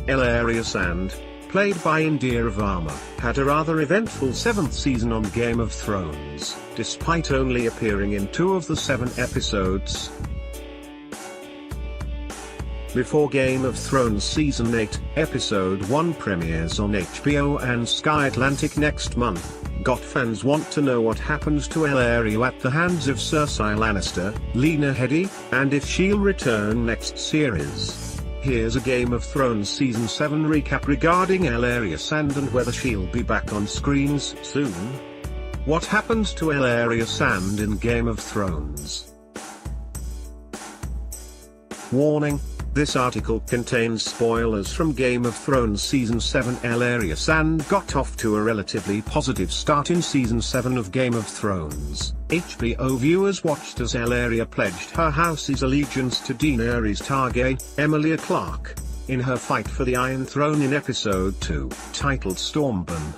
Ellaria Sand, played by Indira Varma, had a rather eventful 7th season on Game of Thrones, despite only appearing in 2 of the 7 episodes. Before Game of Thrones Season 8, Episode 1 premieres on HBO and Sky Atlantic next month, GOT fans want to know what happens to Ellaria at the hands of Cersei Lannister, Lena Headey, and if she'll return next series. Here's a Game of Thrones Season 7 recap regarding Ellaria Sand and whether she'll be back on screens soon. What happened to Ellaria Sand in Game of Thrones? Warning: this article contains spoilers from Game of Thrones Season 7. Ellaria Sand got off to a relatively positive start in Season 7 of Game of Thrones. HBO viewers watched as Ellaria pledged her house's allegiance to Daenerys Targaryen, Emilia Clarke, in her fight for the Iron Throne in Episode 2, titled Stormborn.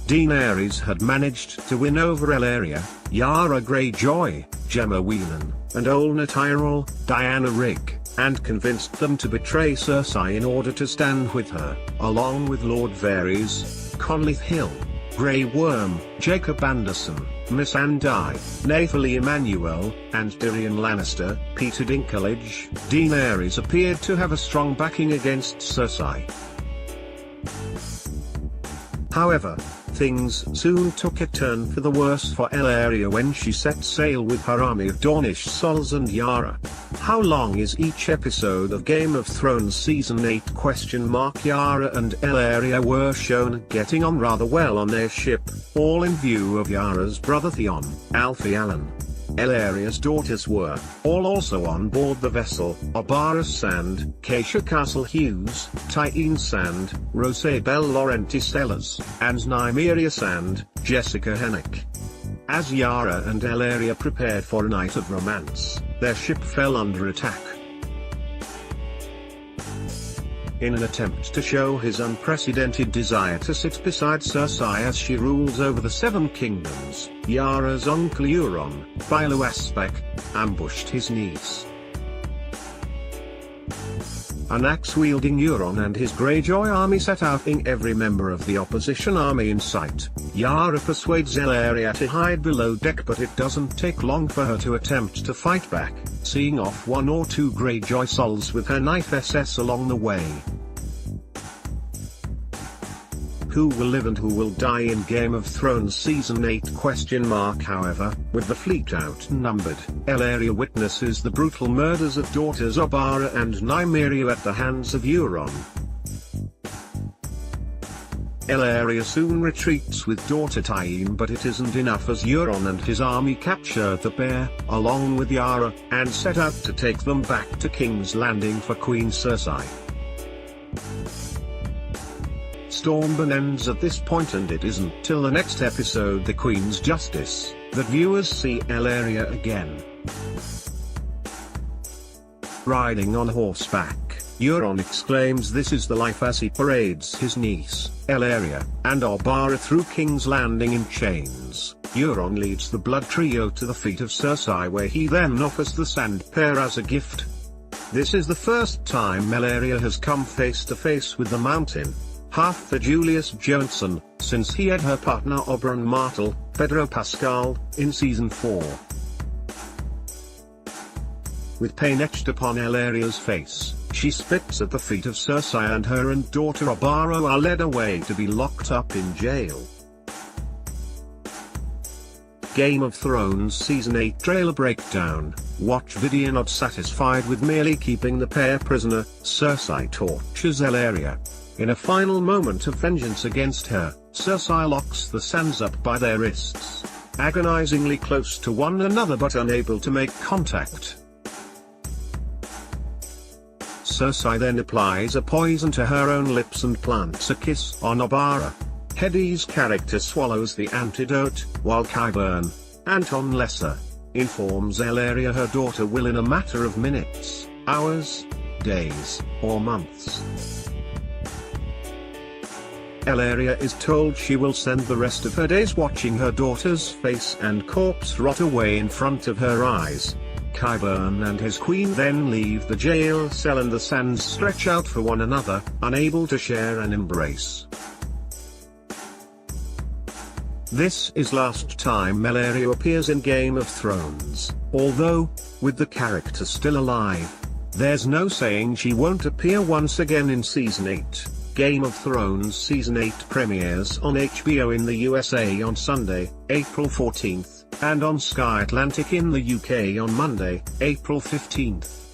Daenerys had managed to win over Ellaria, Yara Greyjoy, Gemma Whelan, and Olenna Tyrell, Diana Rigg, and convinced them to betray Cersei in order to stand with her, along with Lord Varys, Conleth Hill, Grey Worm, Jacob Anderson, Missandei, Nathalie Emmanuel, and Tyrion Lannister, Peter Dinklage. Daenerys appeared to have a strong backing against Cersei. However, things soon took a turn for the worse for Ellaria when she set sail with her army of Dornish souls and Yara. How long is each episode of Game of Thrones Season 8? Yara and Ellaria were shown getting on rather well on their ship, all in view of Yara's brother Theon, Alfie Allen. Ellaria's daughters were all also on board the vessel: Ellaria Sand, Keisha Castle Hughes, Tyene Sand, Rosabelle Laurenti Sellers, and Nymeria Sand, Jessica Hennick. As Yara and Ellaria prepared for a night of romance, their ship fell under attack. In an attempt to show his unprecedented desire to sit beside Cersei as she rules over the 7 kingdoms, Yara's uncle Euron, Philo Aspec, ambushed his niece. An axe-wielding Euron and his Greyjoy army set out, every member of the opposition army in sight. Yara persuades Ellaria to hide below deck, but it doesn't take long for her to attempt to fight back, seeing off 1 or 2 Greyjoy souls with her knife SS along the way. Who will live and who will die in Game of Thrones Season 8? However, with the fleet outnumbered, Ellaria witnesses the brutal murders of daughters Ellaria and Nymeria at the hands of Euron. Ellaria soon retreats with daughter Tyene, but it isn't enough as Euron and his army capture the pair, along with Yara, and set out to take them back to King's Landing for Queen Cersei. Stormborn ends at this point, and it isn't till the next episode, The Queen's Justice, that viewers see Ellaria again. Riding on horseback, Euron exclaims this is the life as he parades his niece, Ellaria, and Ellaria through King's Landing in chains. Euron leads the blood trio to the feet of Cersei, where he then offers the Sand Pair as a gift. This is the first time Ellaria has come face to face with the Mountain, half the Julius Johnson, since he had her partner Oberyn Martell, Pedro Pascal, in Season 4. With pain etched upon Ellaria's face, she spits at the feet of Cersei, and her and daughter Ellaria are led away to be locked up in jail. Game of Thrones Season 8 trailer breakdown. Watch video. Not satisfied with merely keeping the pair prisoner, Cersei tortures Ellaria. In a final moment of vengeance against her, Cersei locks the Sands up by their wrists, agonizingly close to one another but unable to make contact. Cersei then applies a poison to her own lips and plants a kiss on Ellaria. Headey's character swallows the antidote, while Qyburn, Anton Lesser, informs Ellaria her daughter will in a matter of minutes, hours, days, or months. Ellaria is told she will spend the rest of her days watching her daughter's face and corpse rot away in front of her eyes. Qyburn and his queen then leave the jail cell and the Sands stretch out for one another, unable to share an embrace. This is last time Ellaria appears in Game of Thrones, although, with the character still alive, there's no saying she won't appear once again in Season 8. Game of Thrones Season 8 premieres on HBO in the USA on Sunday, April 14th, and on Sky Atlantic in the UK on Monday, April 15th.